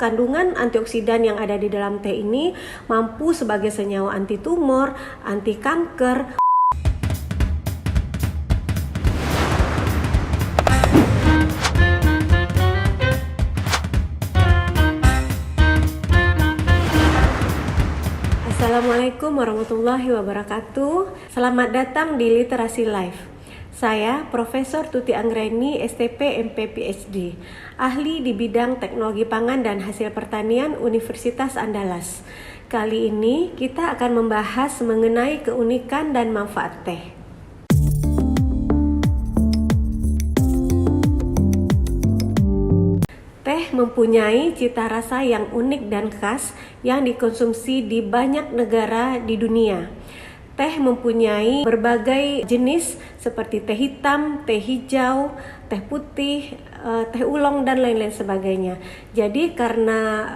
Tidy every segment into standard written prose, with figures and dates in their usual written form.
kandungan antioksidan yang ada di dalam teh ini mampu sebagai senyawa anti tumor, anti kanker. Assalamualaikum warahmatullahi wabarakatuh. Selamat datang di Literasi Live. Saya Profesor Tuti Anggraini, STP, MP, PhD, ahli di bidang teknologi pangan dan hasil pertanian Universitas Andalas. Kali ini kita akan membahas mengenai keunikan dan manfaat teh. Teh mempunyai cita rasa yang unik dan khas yang dikonsumsi di banyak negara di dunia. Teh mempunyai berbagai jenis seperti teh hitam, teh hijau, teh putih, teh oolong, dan lain-lain sebagainya. Jadi karena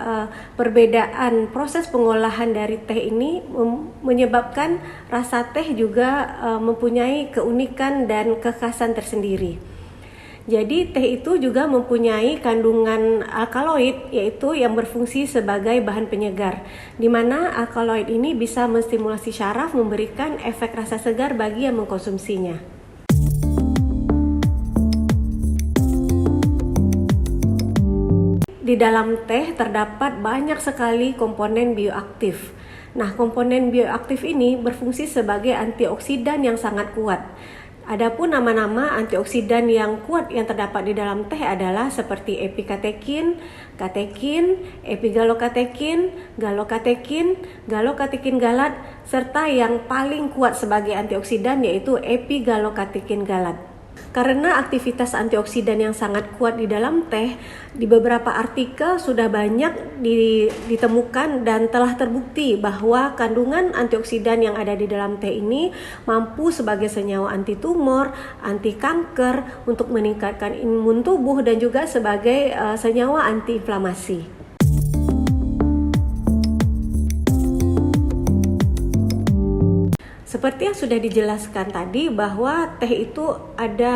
perbedaan proses pengolahan dari teh ini menyebabkan rasa teh juga mempunyai keunikan dan kekhasan tersendiri. Jadi teh itu juga mempunyai kandungan alkaloid, yaitu yang berfungsi sebagai bahan penyegar, di mana alkaloid ini bisa menstimulasi syaraf, memberikan efek rasa segar bagi yang mengkonsumsinya. Di dalam teh terdapat banyak sekali komponen bioaktif. Nah, komponen bioaktif ini berfungsi sebagai antioksidan yang sangat kuat. Adapun nama-nama antioksidan yang kuat yang terdapat di dalam teh adalah seperti epikatekin, katekin, epigalokatekin, galokatekin, galokatekin galat, serta yang paling kuat sebagai antioksidan yaitu epigalokatekin galat. Karena aktivitas antioksidan yang sangat kuat di dalam teh, di beberapa artikel sudah banyak ditemukan dan telah terbukti bahwa kandungan antioksidan yang ada di dalam teh ini mampu sebagai senyawa anti tumor, anti kanker, untuk meningkatkan imun tubuh, dan juga sebagai senyawa anti inflamasi. Seperti yang sudah dijelaskan tadi bahwa teh itu ada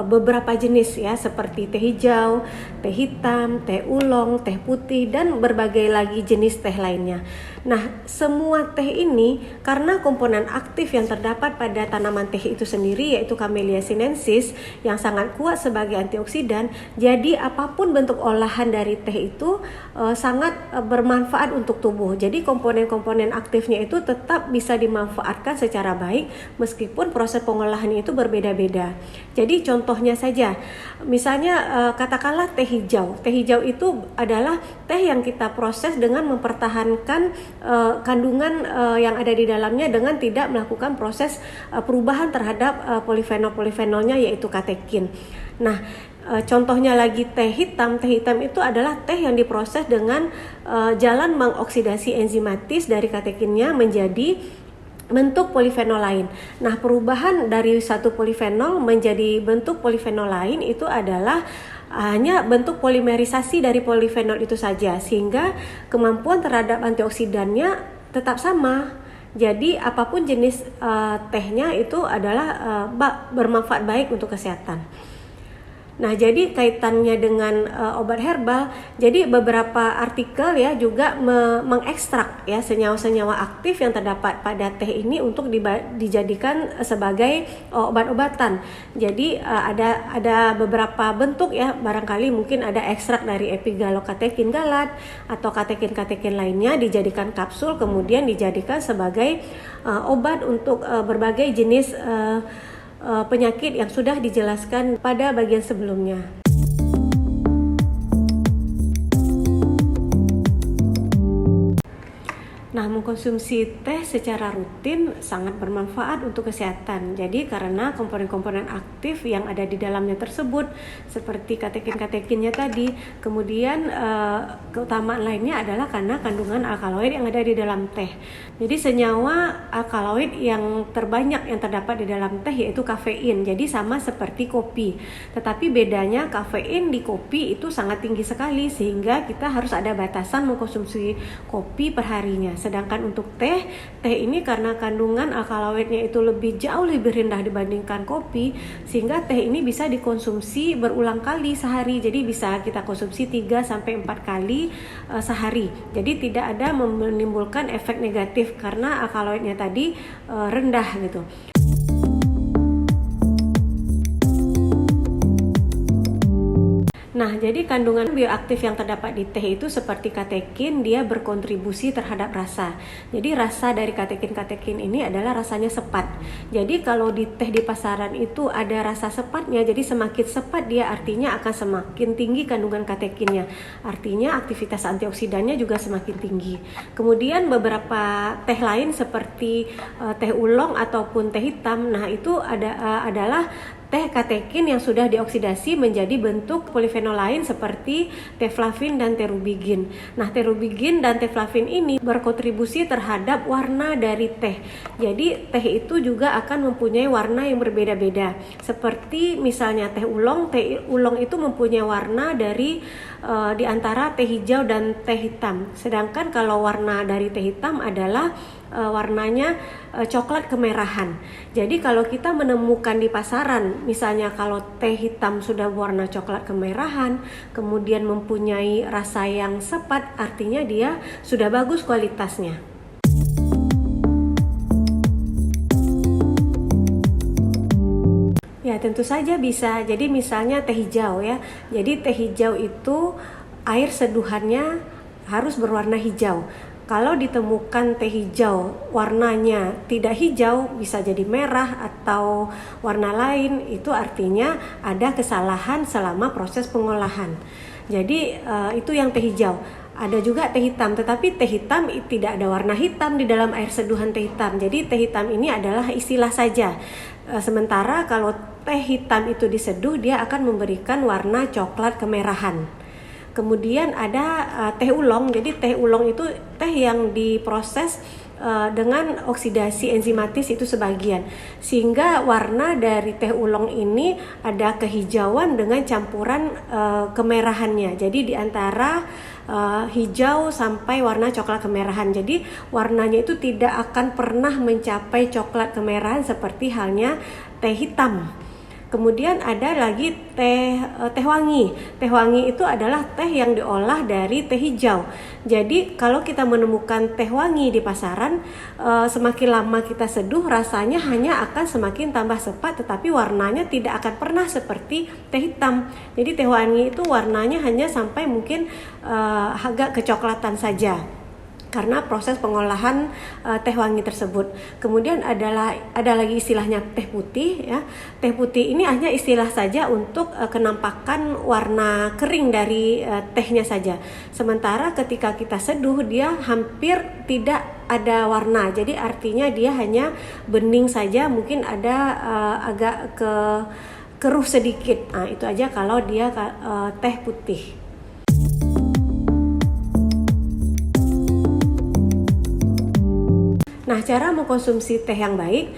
beberapa jenis ya, seperti teh hijau, teh hitam, teh oolong, teh putih, dan berbagai lagi jenis teh lainnya. Nah, semua teh ini karena komponen aktif yang terdapat pada tanaman teh itu sendiri yaitu Camellia sinensis yang sangat kuat sebagai antioksidan, jadi apapun bentuk olahan dari teh itu sangat bermanfaat untuk tubuh. Jadi komponen-komponen aktifnya itu tetap bisa dimanfaatkan secara baik meskipun proses pengolahannya itu berbeda-beda. Jadi contohnya saja, misalnya katakanlah teh hijau. Teh hijau itu adalah teh yang kita proses dengan mempertahankan kandungan yang ada di dalamnya dengan tidak melakukan proses perubahan terhadap polifenol-polifenolnya yaitu katekin. Nah, contohnya lagi teh hitam. Teh hitam itu adalah teh yang diproses dengan jalan mengoksidasi enzimatis dari katekinnya menjadi bentuk polifenol lain. Nah, perubahan dari satu polifenol menjadi bentuk polifenol lain itu adalah hanya bentuk polimerisasi dari polifenol itu saja, sehingga kemampuan terhadap antioksidannya tetap sama. Jadi apapun jenis tehnya itu adalah bermanfaat baik untuk kesehatan. Nah, jadi kaitannya dengan obat herbal, jadi beberapa artikel ya juga mengekstrak ya senyawa-senyawa aktif yang terdapat pada teh ini untuk dijadikan sebagai obat-obatan. Jadi ada beberapa bentuk ya, barangkali mungkin ada ekstrak dari epigalokatekin galat atau katekin-katekin lainnya dijadikan kapsul kemudian dijadikan sebagai obat untuk berbagai jenis penyakit yang sudah dijelaskan pada bagian sebelumnya. Nah, mengkonsumsi teh secara rutin sangat bermanfaat untuk kesehatan. Jadi karena komponen-komponen aktif yang ada di dalamnya tersebut seperti katekin-katekinnya tadi, kemudian keutamaan lainnya adalah karena kandungan alkaloid yang ada di dalam teh. Jadi senyawa alkaloid yang terbanyak yang terdapat di dalam teh yaitu kafein. Jadi sama seperti kopi. Tetapi bedanya kafein di kopi itu sangat tinggi sekali sehingga kita harus ada batasan mengkonsumsi kopi perharinya. Sedangkan untuk teh ini karena kandungan alkaloidnya itu jauh lebih rendah dibandingkan kopi, sehingga teh ini bisa dikonsumsi berulang kali sehari. Jadi bisa kita konsumsi 3-4 kali sehari. Jadi tidak ada menimbulkan efek negatif karena alkaloidnya tadi rendah gitu. Nah, jadi kandungan bioaktif yang terdapat di teh itu seperti katekin, dia berkontribusi terhadap rasa. Jadi rasa dari katekin ini adalah rasanya sepat. Jadi kalau di teh di pasaran itu ada rasa sepatnya, jadi semakin sepat dia artinya akan semakin tinggi kandungan katekinnya. Artinya aktivitas antioksidannya juga semakin tinggi. Kemudian beberapa teh lain seperti teh oolong ataupun teh hitam, nah itu adalah teh katekin yang sudah dioksidasi menjadi bentuk polifenol lain seperti teflavin dan terubigin. Nah, terubigin dan teflavin ini berkontribusi terhadap warna dari teh. Jadi teh itu juga akan mempunyai warna yang berbeda-beda. Seperti misalnya teh oolong itu mempunyai warna dari di antara teh hijau dan teh hitam. Sedangkan kalau warna dari teh hitam adalah warnanya coklat kemerahan. Jadi kalau kita menemukan di pasaran, misalnya kalau teh hitam sudah warna coklat kemerahan, kemudian mempunyai rasa yang sepat, artinya dia sudah bagus kualitasnya. Ya, tentu saja bisa. Jadi misalnya teh hijau ya. Jadi teh hijau itu air seduhannya harus berwarna hijau. Kalau ditemukan teh hijau warnanya tidak hijau, bisa jadi merah atau warna lain, itu artinya ada kesalahan selama proses pengolahan. Jadi itu yang teh hijau. Ada juga teh hitam, tetapi teh hitam tidak ada warna hitam di dalam air seduhan teh hitam. Jadi teh hitam ini adalah istilah saja. Sementara kalau teh hitam itu diseduh, dia akan memberikan warna coklat kemerahan. Kemudian ada teh oolong. Jadi teh oolong itu teh yang diproses dengan oksidasi enzimatis itu sebagian, sehingga warna dari teh oolong ini ada kehijauan dengan campuran kemerahannya. Jadi di antara hijau sampai warna coklat kemerahan. Jadi warnanya itu tidak akan pernah mencapai coklat kemerahan seperti halnya teh hitam. Kemudian ada lagi teh wangi. Teh wangi itu adalah teh yang diolah dari teh hijau. Jadi kalau kita menemukan teh wangi di pasaran, semakin lama kita seduh, rasanya hanya akan semakin tambah sepat, tetapi warnanya tidak akan pernah seperti teh hitam. Jadi teh wangi itu warnanya hanya sampai mungkin agak kecoklatan saja, karena proses pengolahan teh wangi tersebut. Kemudian ada lagi istilahnya teh putih ya. Teh putih ini hanya istilah saja untuk kenampakan warna kering dari tehnya saja. Sementara ketika kita seduh, dia hampir tidak ada warna. Jadi artinya dia hanya bening saja, mungkin ada agak keruh sedikit. Nah, itu aja kalau dia teh putih. Nah, cara mengkonsumsi teh yang baik,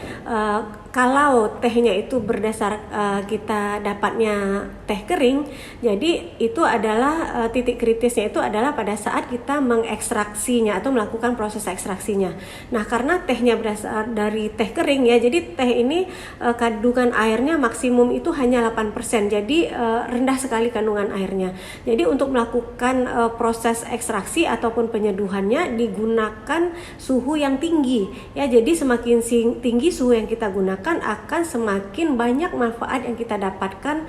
kalau tehnya itu berdasar kita dapatnya teh kering, jadi itu adalah titik kritisnya itu adalah pada saat kita mengekstraksinya atau melakukan proses ekstraksinya. Nah, karena tehnya berasal dari teh kering ya, jadi teh ini kandungan airnya maksimum itu hanya 8%, jadi rendah sekali kandungan airnya. Jadi untuk melakukan proses ekstraksi ataupun penyeduhannya digunakan suhu yang tinggi ya. Jadi semakin tinggi suhu yang kita gunakan, akan semakin banyak manfaat yang kita dapatkan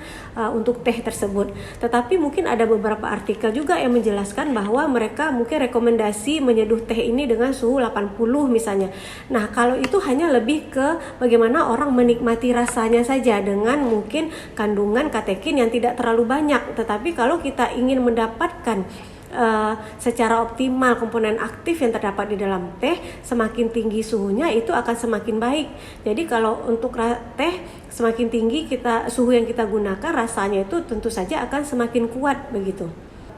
untuk teh tersebut. Tetapi mungkin ada beberapa artikel juga yang menjelaskan bahwa mereka mungkin rekomendasi menyeduh teh ini dengan suhu 80 misalnya. Nah, kalau itu hanya lebih ke bagaimana orang menikmati rasanya saja dengan mungkin kandungan katekin yang tidak terlalu banyak. Tetapi kalau kita ingin mendapatkan secara optimal komponen aktif yang terdapat di dalam teh, semakin tinggi suhunya itu akan semakin baik. Jadi kalau untuk teh semakin tinggi suhu yang kita gunakan, rasanya itu tentu saja akan semakin kuat begitu.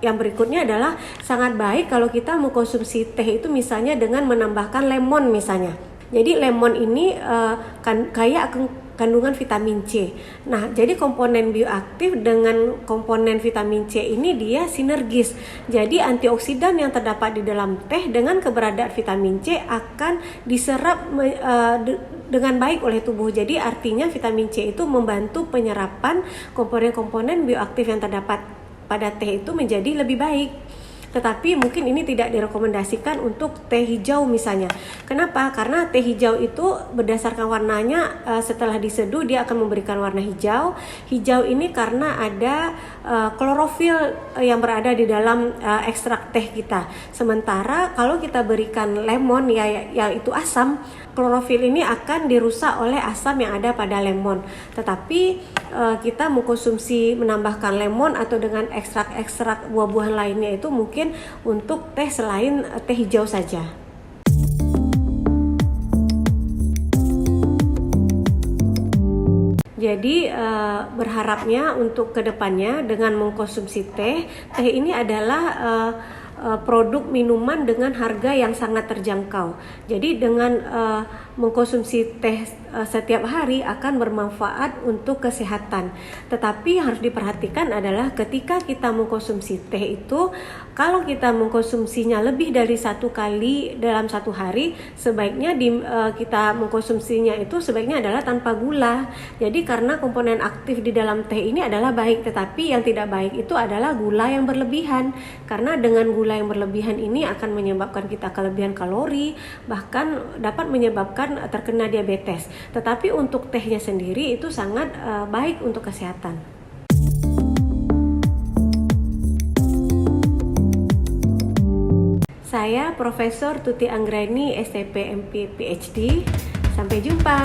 Yang berikutnya adalah sangat baik kalau kita mengkonsumsi teh itu misalnya dengan menambahkan lemon misalnya. Jadi lemon ini kan kaya kandungan vitamin C. Nah, jadi komponen bioaktif dengan komponen vitamin C ini dia sinergis. Jadi antioksidan yang terdapat di dalam teh dengan keberadaan vitamin C akan diserap dengan baik oleh tubuh. Jadi artinya vitamin C itu membantu penyerapan komponen-komponen bioaktif yang terdapat pada teh itu menjadi lebih baik. Tetapi mungkin ini tidak direkomendasikan untuk teh hijau misalnya. Kenapa? Karena teh hijau itu berdasarkan warnanya setelah diseduh dia akan memberikan warna hijau. Hijau ini karena ada klorofil yang berada di dalam ekstrak teh kita. Sementara kalau kita berikan lemon yang itu asam, klorofil ini akan dirusak oleh asam yang ada pada lemon. Tetapi kita mengkonsumsi menambahkan lemon atau dengan ekstrak-ekstrak buah-buahan lainnya itu mungkin untuk teh selain teh hijau saja. Jadi berharapnya untuk kedepannya dengan mengkonsumsi teh ini adalah produk minuman dengan harga yang sangat terjangkau. Jadi dengan mengkonsumsi teh setiap hari akan bermanfaat untuk kesehatan. Tetapi harus diperhatikan adalah ketika kita mengkonsumsi teh itu, kalau kita mengkonsumsinya lebih dari 1 kali dalam 1 hari, sebaiknya kita mengkonsumsinya itu sebaiknya adalah tanpa gula. Jadi karena komponen aktif di dalam teh ini adalah baik, tetapi yang tidak baik itu adalah gula yang berlebihan. Karena dengan gula yang berlebihan ini akan menyebabkan kita kelebihan kalori, bahkan dapat menyebabkan terkena diabetes. Tetapi untuk tehnya sendiri itu sangat baik untuk kesehatan. Saya Profesor Tuti Anggreni, STP MP PhD. Sampai jumpa.